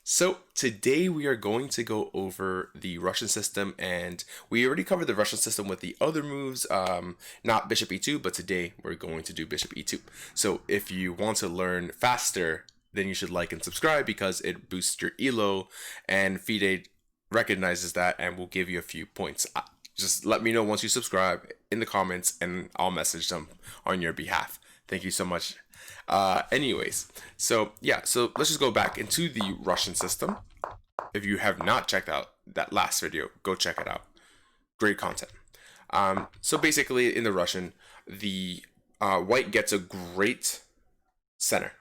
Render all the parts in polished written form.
So today we are going to go over the Russian system, and we already covered the Russian system with the other moves, not bishop e2, but today we're going to do bishop e2. So if you want to learn faster, then you should like and subscribe because it boosts your elo, and FIDE recognizes that and will give you a few points. Just let me know once you subscribe in the comments, and I'll message them on your behalf. Thank you so much. Anyways, so yeah, so let's just go back into the Russian system. If you have not checked out that last video, go check it out. Great content. So basically in the Russian, the white gets a great center,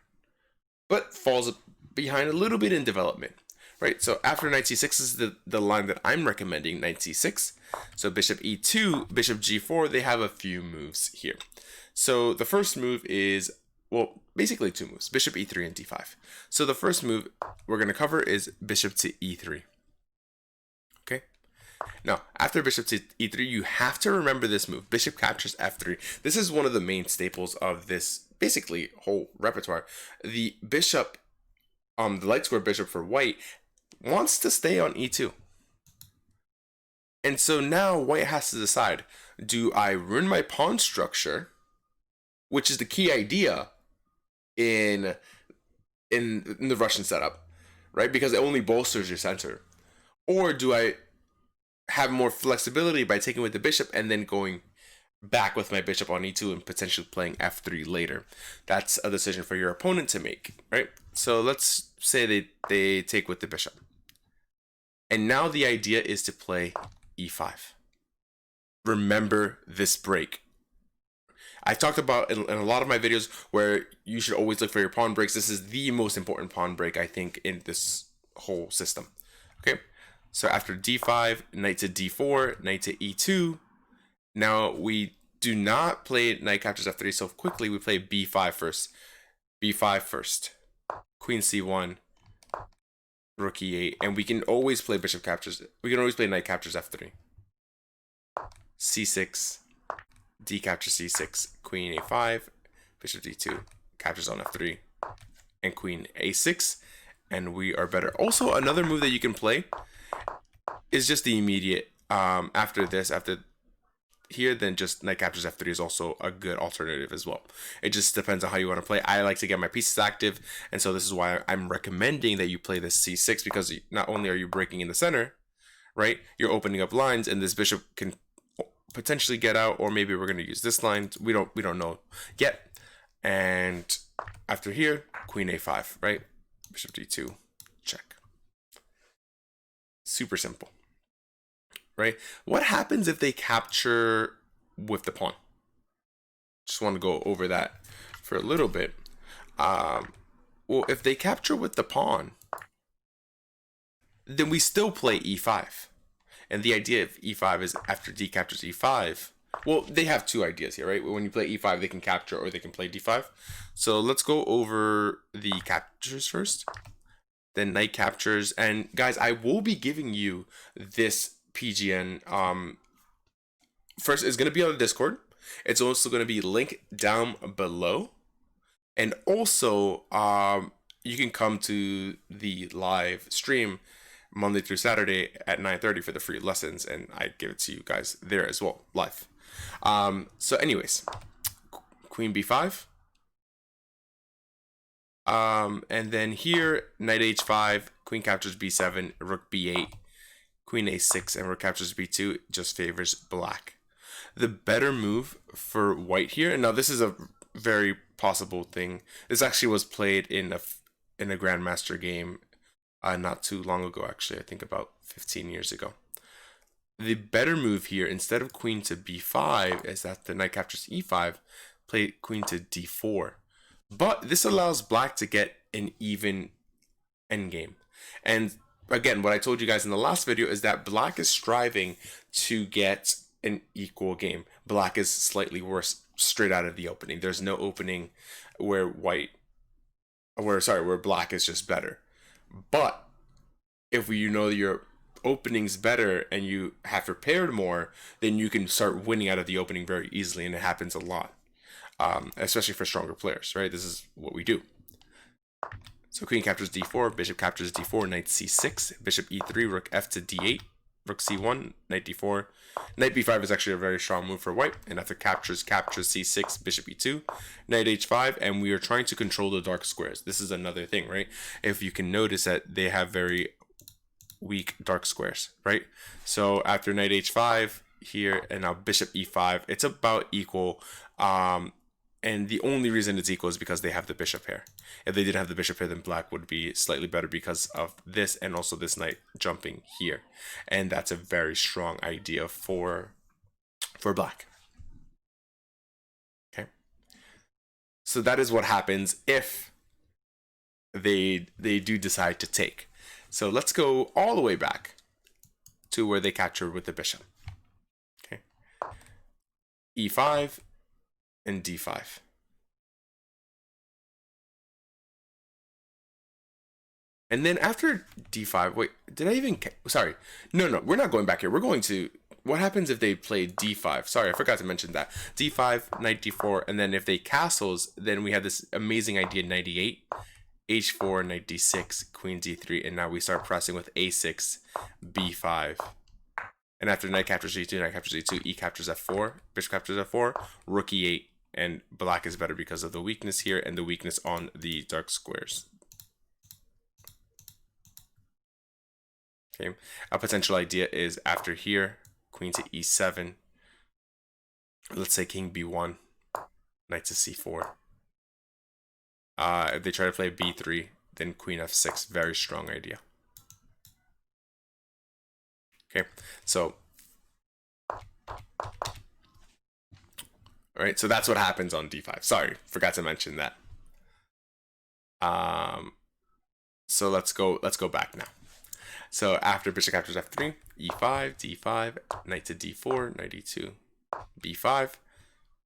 but falls behind a little bit in development, right? So after knight c6 is the line that I'm recommending, knight c6. So bishop e2, bishop g4, they have a few moves here. So the first move is, well, basically two moves, bishop e3 and d5. So the first move we're going to cover is bishop to e3. Okay. Now, after bishop to e3, you have to remember this move, bishop captures f3. This is one of the main staples of this basically whole repertoire. The bishop, the light square bishop for white, wants to stay on e2. And so now white has to decide, do I ruin my pawn structure, which is the key idea in the Russian setup, right? Because it only bolsters your center. Or do I have more flexibility by taking with the bishop and then going back with my bishop on e2 and potentially playing f3 later? That's a decision for your opponent to make, right? So let's say they take with the bishop. And now the idea is to play e5. Remember this break. I talked about in a lot of my videos where you should always look for your pawn breaks. This is the most important pawn break, I think, in this whole system. Okay, so after d5, knight to d4, knight to e2. Now we do not play knight captures f3 so quickly. We play b5 first. b5 first. Queen c1, rook e8, and we can always play bishop captures. We can always play knight captures f3. c6. D captures c6, queen a5, bishop d2, captures on f3, and queen a6, and we are better. Also, another move that you can play is just the immediate, after here, then just knight captures f3 is also a good alternative as well. It just depends on how you want to play. I like to get my pieces active, and so this is why I'm recommending that you play this c6, because not only are you breaking in the center, right, you're opening up lines, and this bishop can potentially get out, or maybe we're going to use this line. We don't know yet. And after here, queen a5, right? Bishop d2, check. Super simple, right? What happens if they capture with the pawn? Just want to go over that for a little bit. Well, if they capture with the pawn, then we still play e5. And the idea of e5 is after d captures e5, well, they have two ideas here, right? When you play e5, they can capture or they can play d5. So let's go over the captures first, then knight captures. And guys, I will be giving you this PGN. First, it's going to be on the Discord. It's also going to be linked down below. And also, you can come to the live stream Monday through Saturday at 9:30 for the free lessons, and I give it to you guys there as well, live. So anyways, queen b5. And then here, knight h5, queen captures b7, rook b8, queen a6, and rook captures b2 just favors black. The better move for white here, and now this is a very possible thing. This actually was played in a Grandmaster game not too long ago, actually. I think about 15 years ago. The better move here, instead of queen to b5, is that the knight captures e5, play queen to d4. But this allows black to get an even endgame. And again, what I told you guys in the last video is that black is striving to get an equal game. Black is slightly worse straight out of the opening. There's no opening where black is just better. But if you know your opening's better and you have prepared more, then you can start winning out of the opening very easily, and it happens a lot, especially for stronger players, right? This is what we do. So queen captures d4, bishop captures d4, knight c6, bishop e3, rook f to d8, rook c1, knight d4. Knight b5 is actually a very strong move for white, and after captures c6, bishop e2, knight h5, and we are trying to control the dark squares. This is another thing, right? If you can notice that they have very weak dark squares, right? So after knight h5 here, and now bishop e5, it's about equal. And the only reason it's equal is because they have the bishop here. If they didn't have the bishop here, then black would be slightly better because of this and also this knight jumping here. And that's a very strong idea for black. Okay. So that is what happens if they do decide to take. So let's go all the way back to where they captured with the bishop. Okay. e5 and d5. And then after d5, wait, did I even, sorry, no, we're not going back here. We're going to, what happens if they play d5? Sorry, I forgot to mention that. d5, knight d4, and then if they castles, then we have this amazing idea, knight e8, h4, knight d6, queen d3, and now we start pressing with a6, b5. And after knight captures g2, knight captures e2, e captures f4, bishop captures f4, rook e8, and black is better because of the weakness here and the weakness on the dark squares. Okay, a potential idea is after here, queen to e7, let's say king b1, knight to c4. If they try to play b3, then queen f6, very strong idea. Okay, so, all right, so that's what happens on d5. Sorry, forgot to mention that. So let's go back now. So after bishop captures f3, e5, d5, knight to d4, knight e2, b5,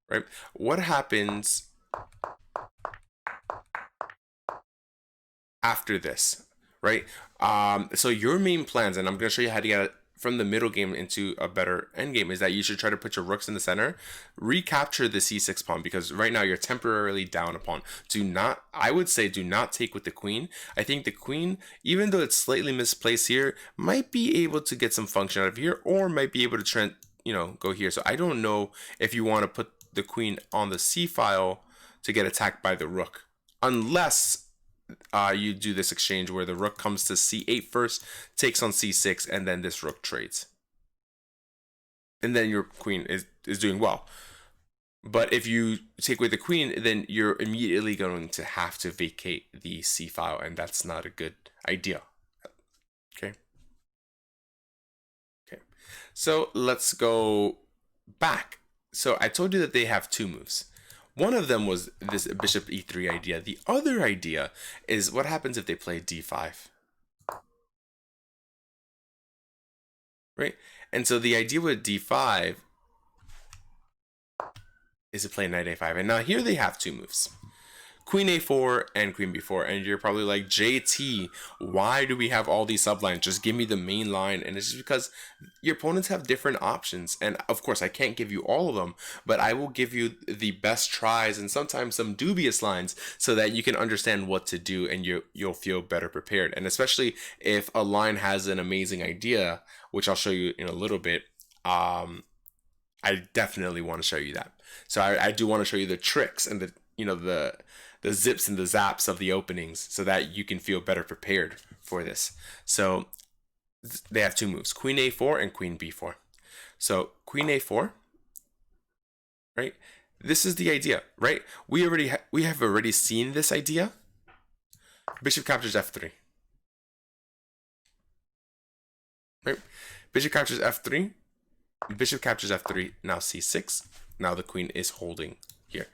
right? What happens after this, right? So your main plans, and I'm going to show you how to get it from the middle game into a better endgame, is that you should try to put your rooks in the center, recapture the c6 pawn, because right now you're temporarily down a pawn. I would say do not take with the queen. I think the queen, even though it's slightly misplaced here, might be able to get some function out of here, or might be able to go here. So I don't know if you want to put the queen on the c file to get attacked by the rook, unless you do this exchange where the rook comes to c8 first, takes on c6, and then this rook trades. And then your queen is doing well. But if you take away the queen, then you're immediately going to have to vacate the c file, and that's not a good idea. Okay. Okay. So let's go back. So I told you that they have two moves. One of them was this bishop e3 idea. The other idea is what happens if they play d5. Right? And so the idea with d5 is to play knight a5. And now here they have two moves. Queen a4 and queen b4. And you're probably like, JT, why do we have all these sublines? Just give me the main line. And it's just because your opponents have different options. And of course, I can't give you all of them, but I will give you the best tries and sometimes some dubious lines so that you can understand what to do and you'll feel better prepared. And especially if a line has an amazing idea, which I'll show you in a little bit, I definitely want to show you that. So I do want to show you the tricks and the zips and the zaps of the openings so that you can feel better prepared for this. So they have two moves, queen a4 and queen b4. So queen a4, right? This is the idea, right? We have already seen this idea. Bishop captures f3. Right? Bishop captures f3. Bishop captures f3. Now c6. Now the queen is holding here.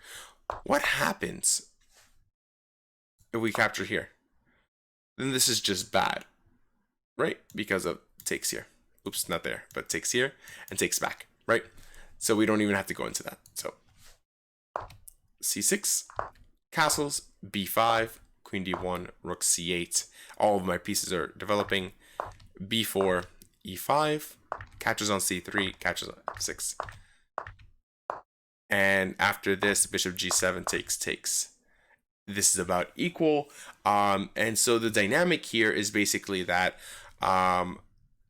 What happens if we capture here? Then this is just bad, right? Because of takes here. Oops, not there, but takes here and takes back, right? So we don't even have to go into that. So c6, castles, b5, queen d1, rook c8. All of my pieces are developing. b4, e5, catches on c3, catches on f6. And after this, bishop g7 takes. this is about equal. And so the dynamic here is basically that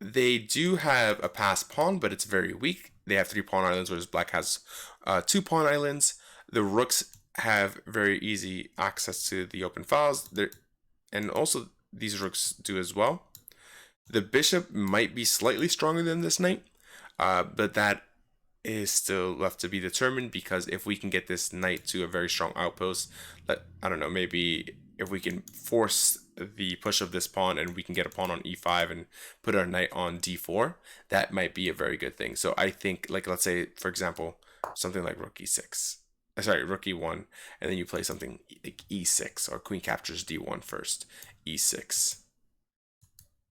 they do have a passed pawn, but it's very weak. They have 3 pawn islands, whereas black has 2 pawn islands. The rooks have very easy access to the open files, and also these rooks do as well. The bishop might be slightly stronger than this knight, but that is still left to be determined, because if we can get this knight to a very strong outpost, I don't know, maybe if we can force the push of this pawn and we can get a pawn on e5 and put our knight on d4, that might be a very good thing. So I think, like, let's say, for example, something like rook e6. Sorry, rook e1, and then you play something like e6, or queen captures d1 first, e6,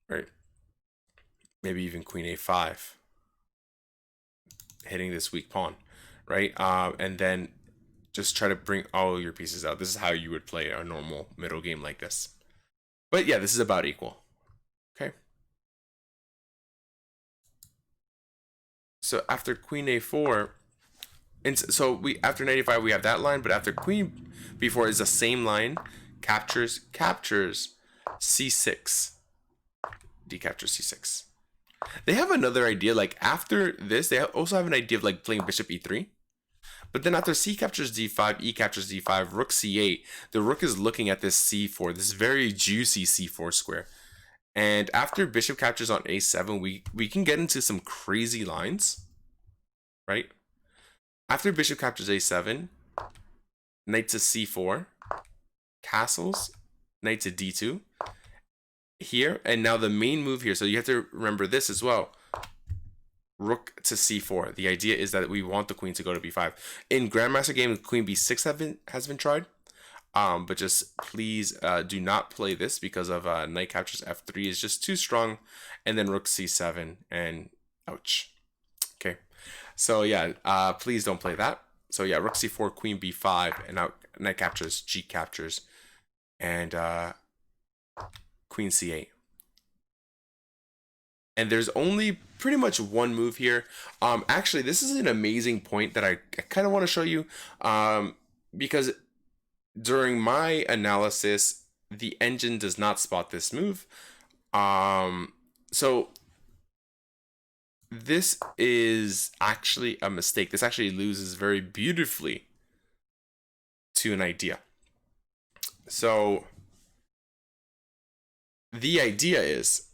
right? Maybe even queen a5, hitting this weak pawn, right? And then just try to bring all your pieces out. This is how you would play a normal middle game like this. But yeah, this is about equal. Okay. So after queen a4, and so we after 95 we have that line, but after queen b4 is the same line, captures c6, d captures c6. They have another idea, like after this they also have an idea of like playing bishop e3. But then after c captures d5, e captures d5, rook c8, the rook is looking at this c4, this very juicy c4 square. And after bishop captures on a7, we can get into some crazy lines, right? After bishop captures a7, knight to c4, castles, knight to d2, here, and now the main move here, so you have to remember this as well. Rook to c4. The idea is that we want the queen to go to b5. In Grandmaster game, queen b6 has been tried, but just please do not play this, because of knight captures f3 is just too strong, and then rook c7, and ouch. Okay, so yeah, please don't play that. So yeah, rook c4, queen b5, and now knight captures, g captures, and queen c8. And there's only pretty much one move here. Actually, this is an amazing point that I kind of want to show you, because during my analysis, the engine does not spot this move. So this is actually a mistake. This actually loses very beautifully to an idea. So the idea is,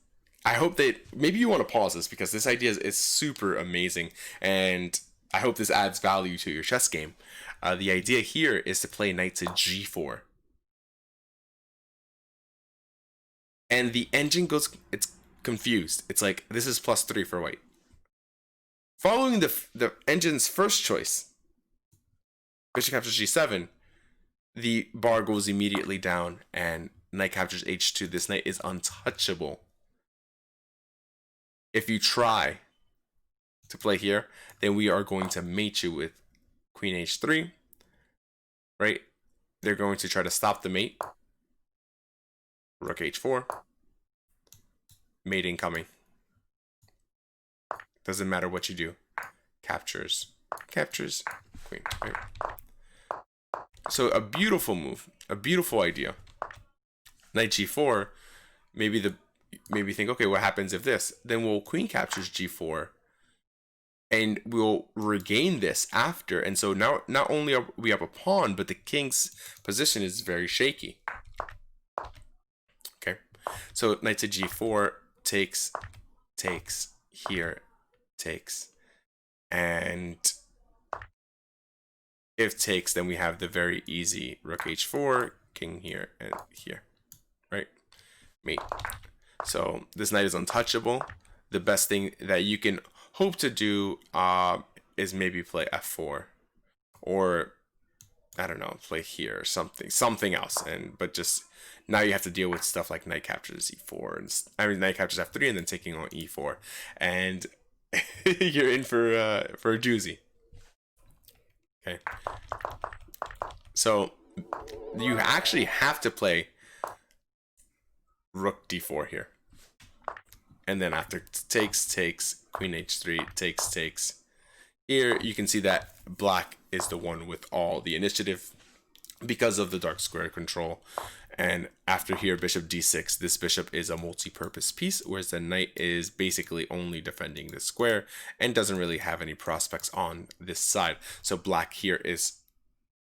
I hope that maybe you want to pause this, because this idea is super amazing, and I hope this adds value to your chess game. The idea here is to play knight to g4. And the engine it's confused. It's like, this is +3 for white. Following the engine's first choice, bishop captures g7, the bar goes immediately down, and knight captures h2. This knight is untouchable. If you try to play here, then we are going to mate you with queen h3, right? They're going to try to stop the mate. Rook h4. Mate incoming. Doesn't matter what you do. Captures, queen. Right? So a beautiful move, a beautiful idea. Knight g4, maybe think, okay, what happens if this? Then we'll queen captures g4, and we'll regain this after. And so now not only are we have a pawn, but the king's position is very shaky. Okay, so knight to g4, takes, here, takes, and if takes, then we have the very easy rook h4, king here and here, right? Mate. So this knight is untouchable. The best thing that you can hope to do is maybe play f4, or I don't know, play here or something else. But just now you have to deal with stuff like knight captures e4, and knight captures f3, and then taking on e4, and you're in for a doozy. Okay, so you actually have to play rook d4 here, and then after takes, queen h3, takes. Here you can see that black is the one with all the initiative. because of the dark square control. And after here, bishop d6, this bishop is a multi-purpose piece, whereas the knight is basically only defending the square and doesn't really have any prospects on this side. So black here is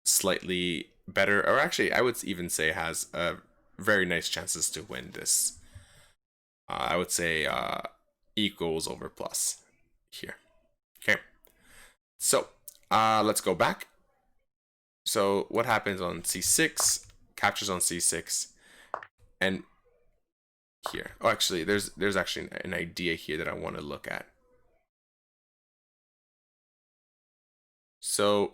slightly better, or actually I would even say has very nice chances to win this. I would say equals over plus here. Okay, so let's go back. So what happens on c6? Captures on c6, and here. Oh, actually, there's actually an idea here that I want to look at. So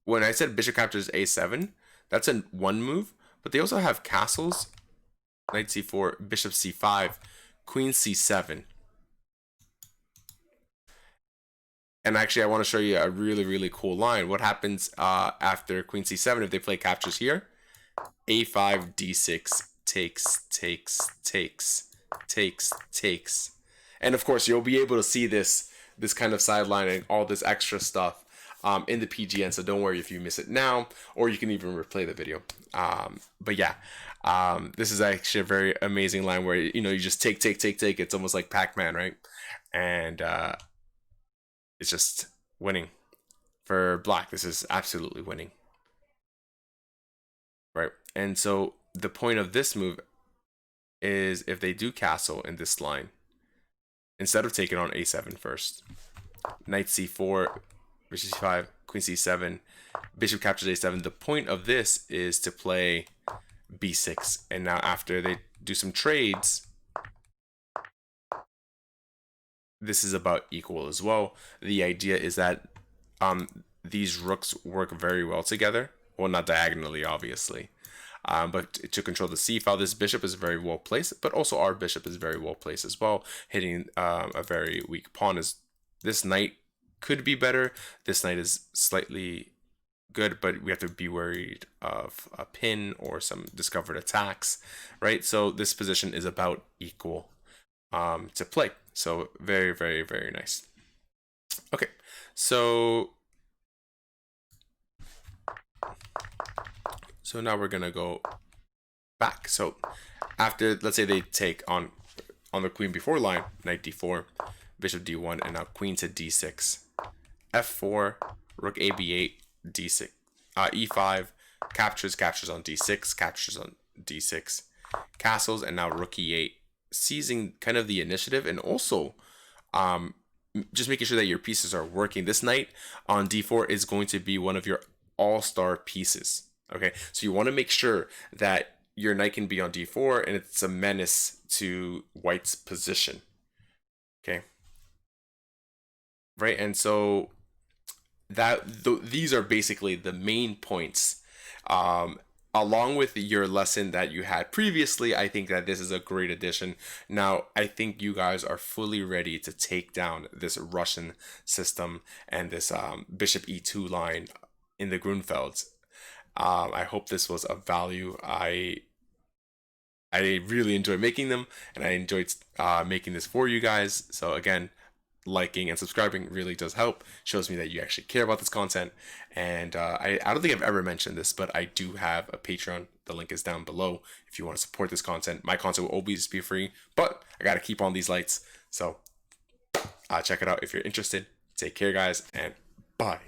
when I said bishop captures a7, that's a one move, but they also have castles, knight c4, bishop c5, queen c7. And actually, I want to show you a really cool line. What happens after queen c7 if they play captures here? a5, d6, takes. And of course, you'll be able to see this kind of sideline and all this extra stuff in the PGN, so don't worry if you miss it now, or you can even replay the video. But yeah, this is actually a very amazing line where, you know, you just take. It's almost like Pac-Man, right? And it's just winning. For black, this is absolutely winning. Right? And so the point of this move is if they do castle in this line, instead of taking on a7 first, knight c4, bishop c5, queen c7, bishop captures a7. The point of this is to play b6. And now after they do some trades, this is about equal as well. The idea is that these rooks work very well together. Well, not diagonally, obviously. But to control the c file, this bishop is very well placed, but also our bishop is very well placed as well, hitting a very weak pawn. Is this knight could be better. This knight is slightly good, but we have to be worried of a pin or some discovered attacks, right? So this position is about equal to play. So very nice. Okay, so now we're gonna go back. So after, let's say they take on the queen before line, knight d4, bishop d1, and now queen to d6, f4, rook a b8, d6, e5, captures on d6, captures on d6, castles, and now rook e8, seizing kind of the initiative, and also just making sure that your pieces are working. This knight on d4 is going to be one of your all-star pieces. Okay, so you want to make sure that your knight can be on d4 and it's a menace to white's position. Okay, right, and so these are basically the main points. Along with your lesson that you had previously, I think that this is a great addition. Now, I think you guys are fully ready to take down this Russian system and this bishop e2 line in the Grunfelds. I hope this was of value. I really enjoy making them, and I enjoyed making this for you guys. So again, liking and subscribing really does help. Shows me that you actually care about this content. And I don't think I've ever mentioned this, but I do have a Patreon. The link is down below if you want to support this content. My content will always be free, but I got to keep on these lights. So check it out if you're interested. Take care, guys, and bye.